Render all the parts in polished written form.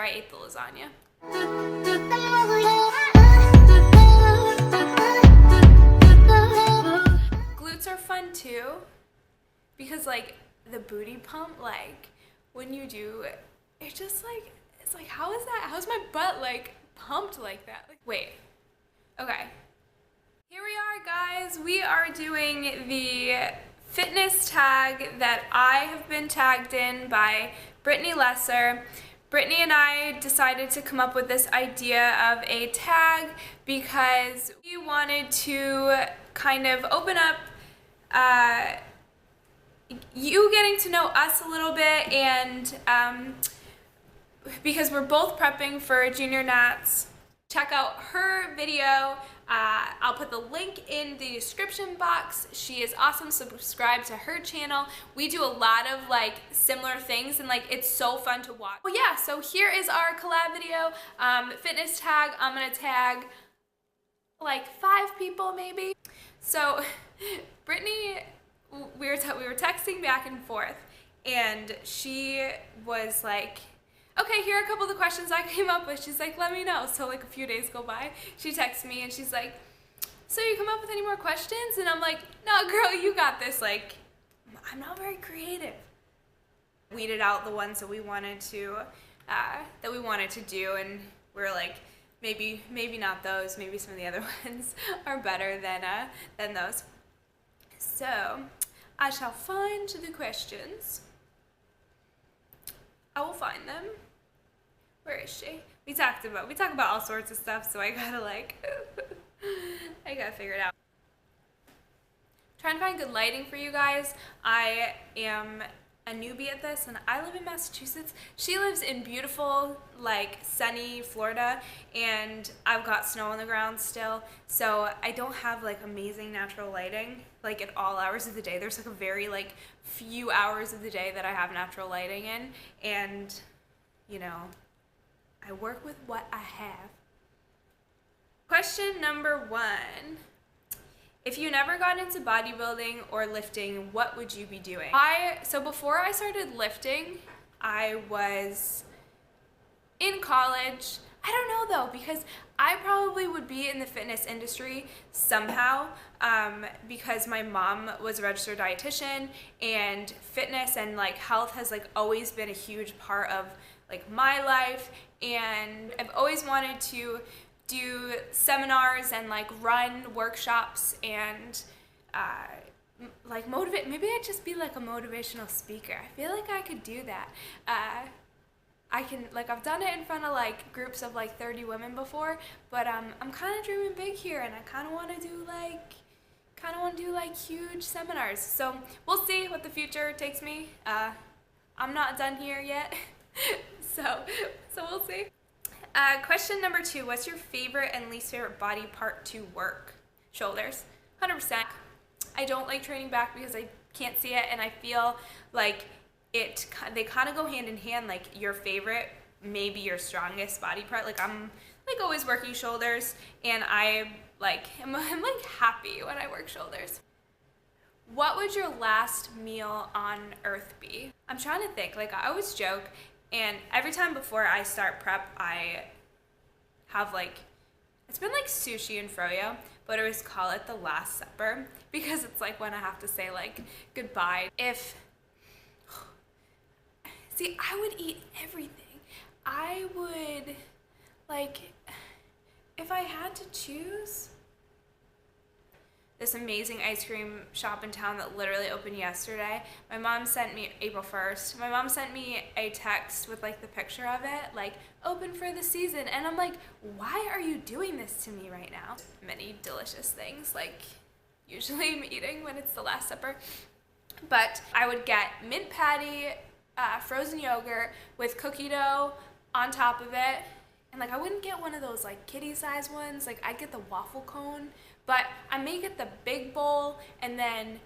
I ate the lasagna. Glutes are fun too, because like the booty pump, like when you do, it's just like, it's like, how is that? How's my butt like pumped like that? Like, wait, okay. Here we are, guys. We are doing the fitness tag that I have been tagged in by Brittany Lesser. Brittany and I decided to come up with this idea of a tag because we wanted to kind of open up you getting to know us a little bit, and because we're both prepping for junior nats. Check out her video. I'll put the link in the description box. She is awesome. Subscribe to her channel. We do a lot of like similar things, and like it's so fun to watch. Well, yeah, so here is our collab video. Fitness tag. I'm gonna tag like 5 people maybe. So Brittany, we were texting back and forth, and she was like, okay, here are a couple of the questions I came up with. She's like, let me know. So like a few days go by, she texts me and she's like, so you come up with any more questions? And I'm like, no, girl, you got this. Like, I'm not very creative. Weeded out the ones that we wanted to do, and we're like, maybe not those. Maybe some of the other ones are better than those. So I shall find the questions. I will find them. Where is she? We talk about all sorts of stuff, so I gotta like, I gotta figure it out. Trying to find good lighting for you guys. I am a newbie at this, and I live in Massachusetts. She lives in beautiful, like, sunny Florida, and I've got snow on the ground still, so I don't have like amazing natural lighting, like at all hours of the day. There's like a very like few hours of the day that I have natural lighting in, and you know, I work with what I have. Question number 1. If you never got into bodybuilding or lifting, what would you be doing? So before I started lifting, I was in college. I don't know though, because I probably would be in the fitness industry somehow, because my mom was a registered dietitian, and fitness and like health has like always been a huge part of like my life, and I've always wanted to do seminars and like run workshops and like motivate. Maybe I'd just be like a motivational speaker. I feel like I could do that. I can, like, I've done it in front of like groups of like 30 women before, but I'm kind of dreaming big here, and I kind of want to do like huge seminars. So we'll see what the future takes me. I'm not done here yet. so we'll see. Question number 2, what's your favorite and least favorite body part to work? Shoulders, 100%. I don't like training back because I can't see it, and I feel like they kind of go hand in hand, like your favorite, maybe your strongest body part. Like I'm like always working shoulders, and I'm like happy when I work shoulders. What would your last meal on earth be? I'm trying to think. Like I always joke, and every time before I start prep, I have like, it's been like sushi and froyo, but I always call it the Last Supper because it's like when I have to say like goodbye. See, I would eat everything. I would, like, if I had to choose, this amazing ice cream shop in town that literally opened yesterday. My mom sent me, April 1st, my mom sent me a text with like the picture of it, like open for the season. And I'm like, why are you doing this to me right now? Many delicious things, like usually I'm eating when it's the Last Supper. But I would get mint patty, frozen yogurt with cookie dough on top of it. And like I wouldn't get one of those like kitty size ones, like I'd get the waffle cone, but I may get the big bowl and then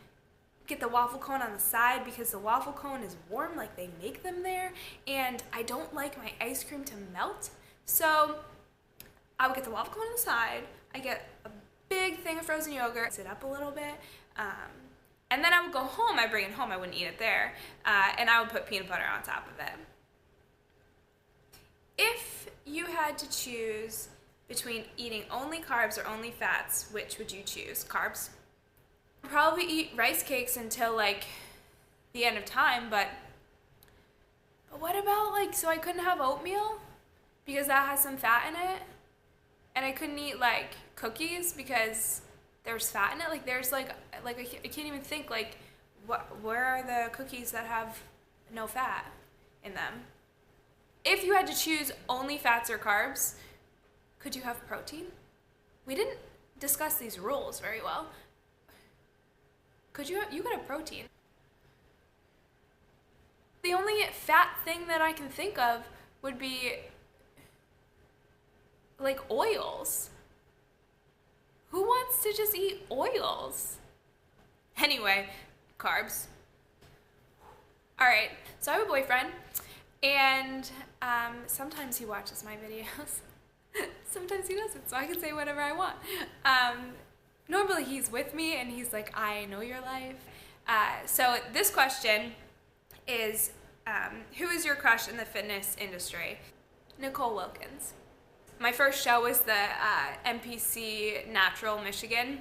get the waffle cone on the side because the waffle cone is warm, like they make them there, and I don't like my ice cream to melt. So I would get the waffle cone on the side, I get a big thing of frozen yogurt, mix it up a little bit, and then I would go home, I bring it home, I wouldn't eat it there, and I would put peanut butter on top of it. you had to choose between eating only carbs or only fats, which would you choose? Carbs. I'd probably eat rice cakes until like the end of time, but what about like, so I couldn't have oatmeal because that has some fat in it, and I couldn't eat like cookies because there's fat in it. Like there's like I can't even think like where are the cookies that have no fat in them? If you had to choose only fats or carbs, could you have protein? We didn't discuss these rules very well. You could have protein. The only fat thing that I can think of would be like oils. Who wants to just eat oils? Anyway, carbs. All right, so I have a boyfriend, and sometimes he watches my videos. Sometimes he doesn't, so I can say whatever I want. Normally he's with me and he's like, I know your life. So this question is, who is your crush in the fitness industry? Nicole Wilkins. My first show was the NPC Natural Michigan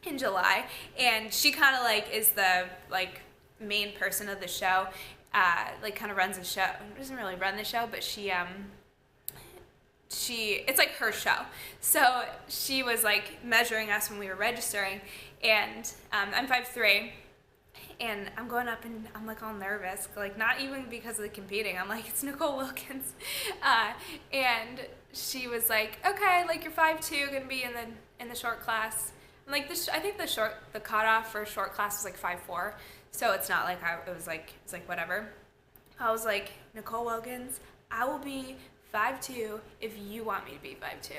in July, and she kind of like is the like main person of the show, like kind of runs the show. Doesn't really run the show, but she it's like her show. So she was like measuring us when we were registering, and I'm 5'3", and I'm going up and I'm like all nervous, like not even because of the competing. I'm like, it's Nicole Wilkins, and she was like, okay, like you're 5'2", gonna be in the short class. And like I think the cutoff for short class was like 5'4", so it's not like it's like whatever. I was like, Nicole Wilkins, I will be 5'2" if you want me to be 5'2".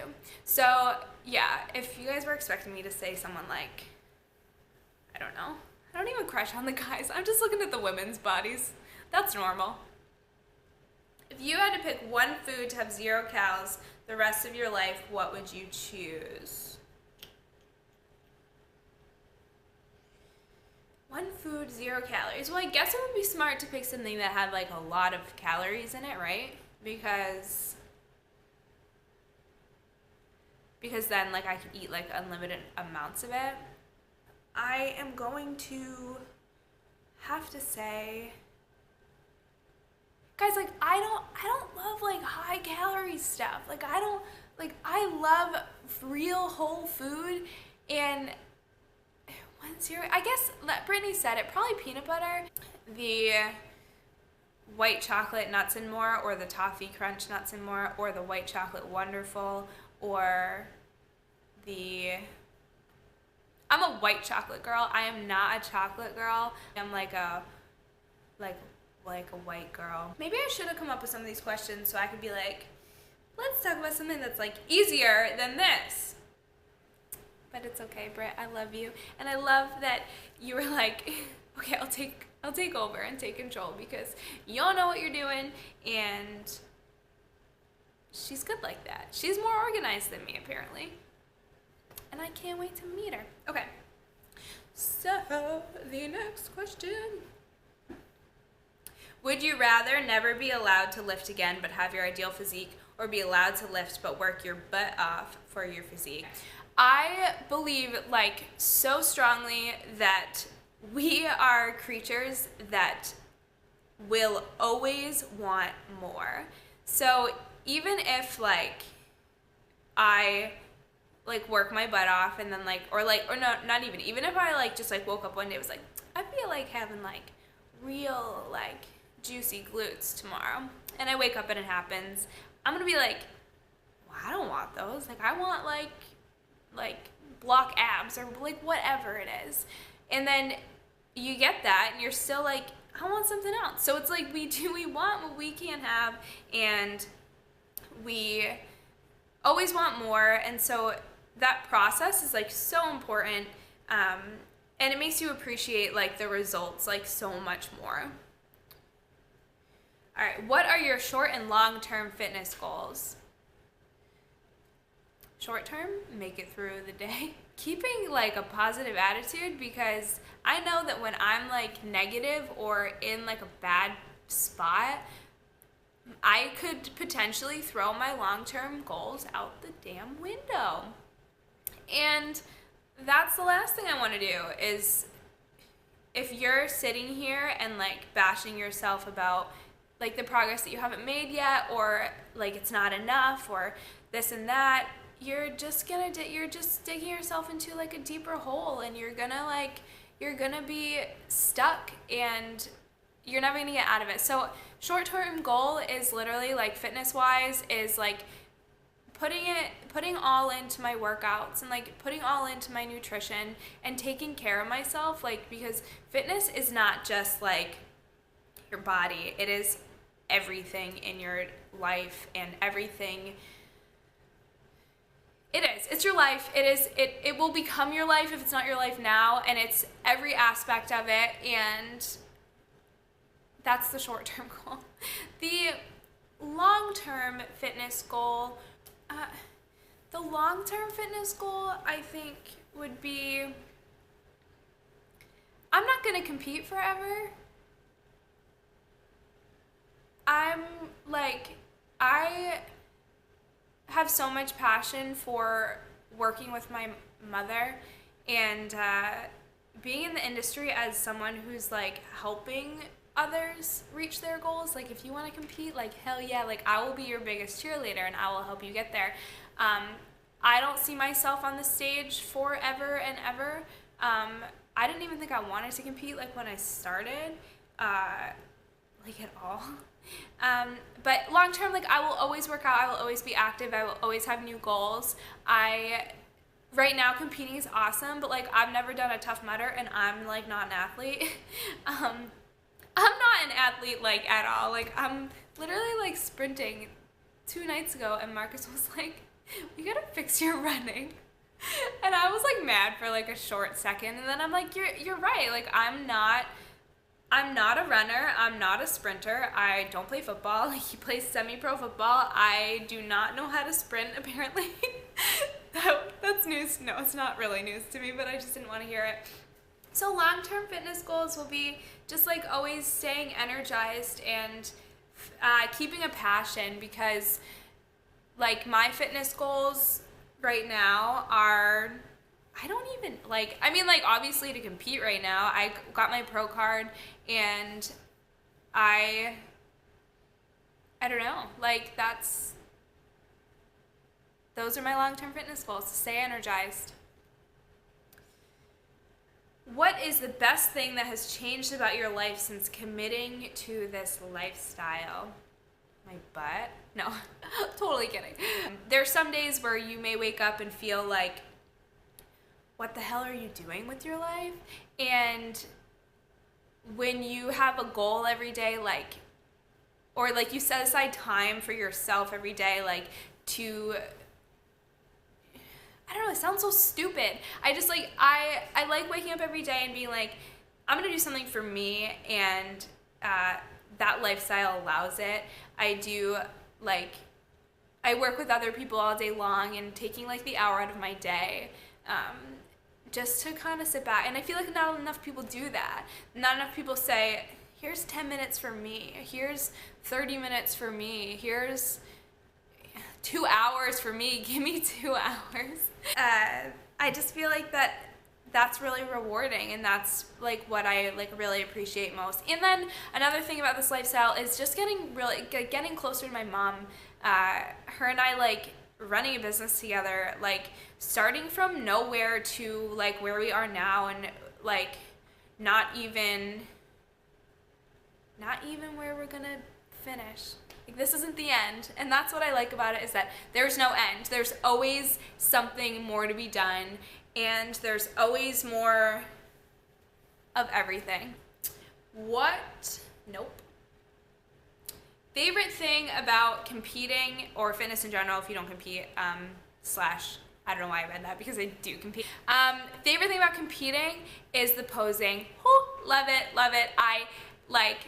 So yeah, if you guys were expecting me to say someone like, I don't know, I don't even crush on the guys. I'm just looking at the women's bodies. That's normal. If you had to pick one food to have 0 calories the rest of your life, what would you choose? One food, 0 calories. Well, I guess it would be smart to pick something that had like a lot of calories in it, right? Because then like I could eat like unlimited amounts of it. I am going to have to say, guys, like I don't love like high calorie stuff. Like I love real whole food, and I guess Brittany said it, probably peanut butter, the white chocolate nuts and more, or the toffee crunch nuts and more, or the white chocolate wonderful, or I'm a white chocolate girl. I am not a chocolate girl. I'm like a white girl. Maybe I should have come up with some of these questions so I could be like, let's talk about something that's like easier than this. But it's okay, Britt, I love you. And I love that you were like, okay, I'll take over and take control because y'all know what you're doing, and she's good like that. She's more organized than me, apparently. And I can't wait to meet her. Okay, so the next question. Would you rather never be allowed to lift again but have your ideal physique, or be allowed to lift but work your butt off for your physique? I believe like so strongly that we are creatures that will always want more. So even if like I like work my butt off and then like, or no, not even if I like just like woke up one day and was like, I feel like having like real like juicy glutes tomorrow, and I wake up and it happens, I'm gonna be like, well, I don't want those. Like I want like block abs or like whatever it is. And then you get that and you're still like, I want something else. So it's like we want what we can't have, and we always want more. And so that process is like so important, and it makes you appreciate like the results like so much more. All right, what are your short and long-term fitness goals? Short term, make it through the day. Keeping like a positive attitude, because I know that when I'm like negative or in like a bad spot, I could potentially throw my long-term goals out the damn window. And that's the last thing I want to do is, if you're sitting here and like bashing yourself about like the progress that you haven't made yet, or like it's not enough, or this and that, you're just digging yourself into like a deeper hole, and you're gonna be stuck, and you're never gonna get out of it. So short-term goal is literally like fitness-wise is like putting all into my workouts and like putting all into my nutrition and taking care of myself, like, because fitness is not just like your body, it is everything in your life, and everything it's your life. It will become your life if it's not your life now, and it's every aspect of it, and that's the short-term goal. The long-term fitness goal, I think would be, I'm not gonna compete forever. I have so much passion for working with my mother, and being in the industry as someone who's like helping others reach their goals. Like, if you want to compete, like, hell yeah, like, I will be your biggest cheerleader and I will help you get there. I don't see myself on the stage forever and ever. I didn't even think I wanted to compete like when I started, like at all. But long term, like, I will always work out, I will always be active, I will always have new goals. Right now competing is awesome, but like, I've never done a Tough Mudder, and I'm like not an athlete. I'm not an athlete like at all. Like, I'm literally like sprinting 2 nights ago, and Marcus was like, we gotta fix your running. And I was like mad for like a short second, and then I'm like, you're right. Like, I'm not a runner, I'm not a sprinter, I don't play football. He plays semi-pro football. I do not know how to sprint, apparently. That's news. No, it's not really news to me, but I just didn't want to hear it. So long-term fitness goals will be just like always staying energized and keeping a passion, because like my fitness goals right now are, I don't even like, I mean, like, obviously to compete right now, I got my pro card, and I don't know, like, those are my long-term fitness goals, to stay energized. What is the best thing that has changed about your life since committing to this lifestyle? My butt? No, totally kidding. There's some days where you may wake up and feel like, what the hell are you doing with your life? And when you have a goal every day, like, or like you set aside time for yourself every day, like, to, I don't know, it sounds so stupid. I just like, I like waking up every day and being like, I'm gonna do something for me, and that lifestyle allows it. I do, like, I work with other people all day long, and taking like the hour out of my day, just to kind of sit back. And I feel like not enough people do that. Not enough people say, here's 10 minutes for me, here's 30 minutes for me, here's 2 hours for me, give me 2 hours. I just feel like that's really rewarding, and that's like what I like really appreciate most. And then another thing about this lifestyle is just getting closer to my mom. Her and I, like, running a business together, like, starting from nowhere to like where we are now, and like not even where we're gonna finish. Like, this isn't the end, and that's what I like about it, is that there's no end. There's always something more to be done, and there's always more of everything. What? Nope. Favorite thing about competing, or fitness in general if you don't compete, I don't know why I read that, because I do compete. Favorite thing about competing is the posing. Love it, love it. Like,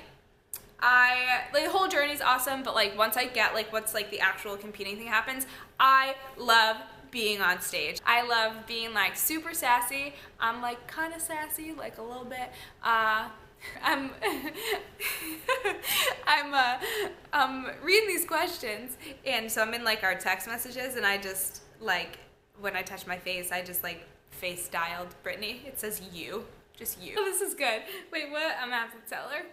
the whole journey's awesome, but like once I get like what's like the actual competing thing happens, I love being on stage. I love being like super sassy. I'm like kind of sassy, like a little bit. I'm reading these questions, and so I'm in like our text messages, and I just like, when I touch my face, I just like face dialed Brittany. It says you, just you. Oh, this is good. Wait, what? I'm gonna have to tell her.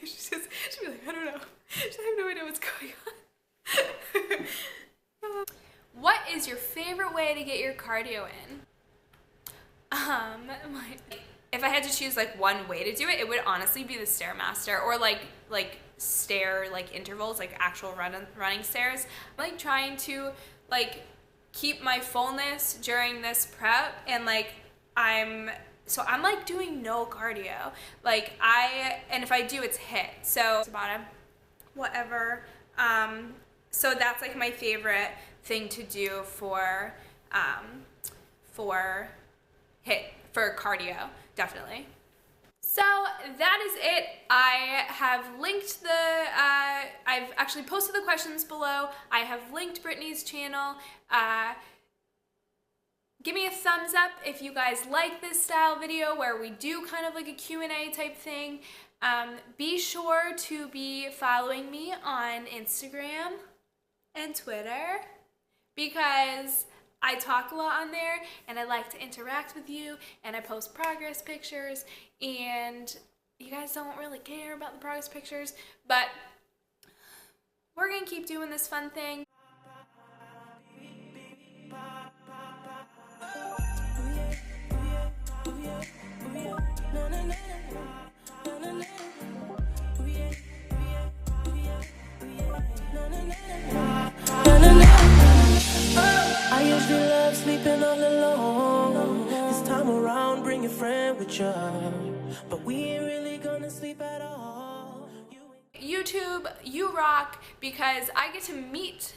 She'll be like, I don't know. I have no idea what's going on. What is your favorite way to get your cardio in? If I had to choose like one way to do it, it would honestly be the Stairmaster, or like stair like intervals, like actual running stairs. I'm like trying to like keep my fullness during this prep, and like I'm like doing no cardio. Like and if I do, it's HIIT. So it's bottom, whatever. So that's like my favorite thing to do for HIIT, for cardio, definitely. So that is it. I have linked I've actually posted the questions below. I have linked Brittany's channel. Give me a thumbs up if you guys like this style video where we do kind of like a Q&A type thing. Be sure to be following me on Instagram and Twitter, because I talk a lot on there and I like to interact with you, and I post progress pictures, and you guys don't really care about the progress pictures, but we're gonna keep doing this fun thing. I usually love sleeping all alone. This time around, bring your friend with you. But we ain't really gonna sleep at all. YouTube, you rock, because I get to meet,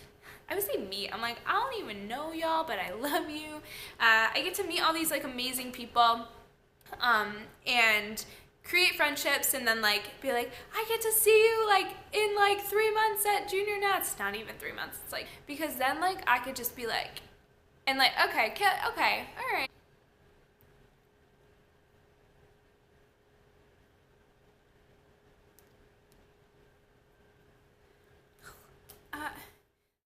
I would say meet, I'm like, I don't even know y'all, but I love you. I get to meet all these like amazing people, and create friendships, and then like be like, I get to see you like in like 3 months at Junior Nats. Not even 3 months. It's like, because then like I could just be like, and like, okay, all right.